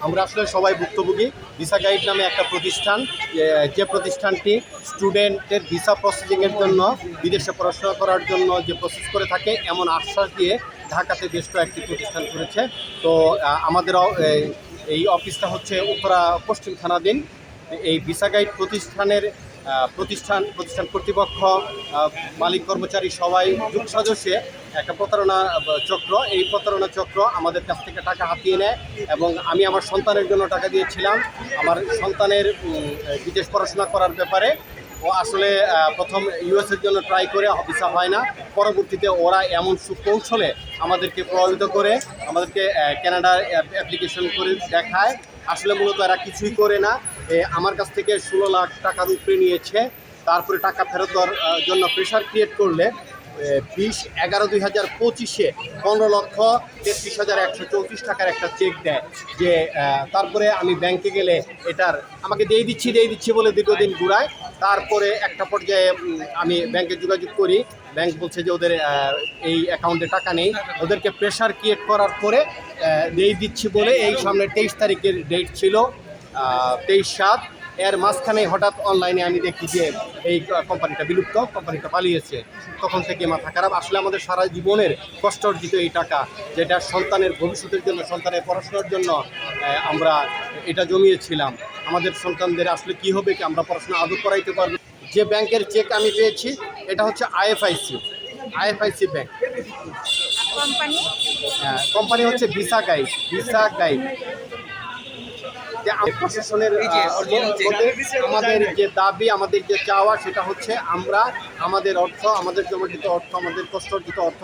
আমরা আসলে সবাই ভুক্তভোগী। ভিসা গাইড নামে একটা প্রতিষ্ঠান, যে প্রতিষ্ঠানটি স্টুডেন্টের ভিসা প্রসেসিংয়ের জন্য বিদেশে পড়াশোনা করার জন্য যে প্রসেস করে থাকে এমন আশ্বাস দিয়ে ঢাকাতে বেশ কয়েকটি প্রতিষ্ঠান করেছে। তো আমাদেরও এই অফিসটা হচ্ছে উত্তরা পশ্চিম থানাধীন। এই ভিসা গাইড প্রতিষ্ঠান কর্তৃপক্ষ, মালিক কর্মচারী সবাই যুগ সদস্যে একটা প্রতারণা চক্র। এই প্রতারণা চক্র আমাদের কাছ থেকে টাকা হাতিয়ে নেয় এবং আমি আমার সন্তানের জন্য টাকা দিয়েছিলাম আমার সন্তানের বিদেশ পড়াশোনা করার ব্যাপারে। ও আসলে প্রথম ইউএসের জন্য ট্রাই করে ভিসা হয় না, পরবর্তীতে ওরা এমন সুকৌশলে আমাদেরকে প্রভাবিত করে আমাদেরকে কানাডার অ্যাপ্লিকেশন করে দেখায়। আসলে মূলত এরা কিছুই করে না। আমার কাছ থেকে 16 লাখ টাকার উপরে নিয়েছে। তারপরে টাকা ফেরত দেওয়ার জন্য প্রেশার ক্রিয়েট করলে 20/11/2025 15,33,134 টাকার একটা চেক দেয়। যে তারপরে আমি ব্যাংকে গেলে এটার আমাকে দিয়ে দিচ্ছি বলে দীর্ঘদিন ঘুরায়। তারপরে একটা পর্যায়ে আমি ব্যাংকে যোগাযোগ করি, ব্যাংক বলছে যে ওদের এই অ্যাকাউন্টে টাকা নেই। ওদেরকে প্রেশার ক্রিয়েট করার পরে দিয়ে দিচ্ছি বলে এই সামনে 23 তারিখের ডেট ছিল, 23/7। এর মাঝখানে হঠাৎ অনলাইনে আমি দেখি যে এই কোম্পানিটা বিলুপ্ত, কোম্পানিটা পালিয়েছে। তখন থেকে মাথা খারাপ। আসলে আমাদের সারা জীবনের কষ্ট অর্জিত এই টাকা, যেটা সন্তানের ভবিষ্যতের জন্য, সন্তানের পড়াশোনার জন্য আমরা এটা জমিয়েছিলাম। আমাদের সন্তানদের আসলে কি হবে, কি আমরা পড়াশোনা আদৌ করাইতে পারবো? যে ব্যাংকের চেক আমি পেয়েছি এটা হচ্ছে আইএফআইসি ব্যাংক। কোম্পানি হচ্ছে ভিসা গাইড। যে প্রশাসনের আমাদের যে দাবি, আমাদের যে চাওয়া সেটা হচ্ছে আমরা আমাদের অর্থ, আমাদের জমাকৃত অর্থ, আমাদের কষ্ট অর্জিত অর্থ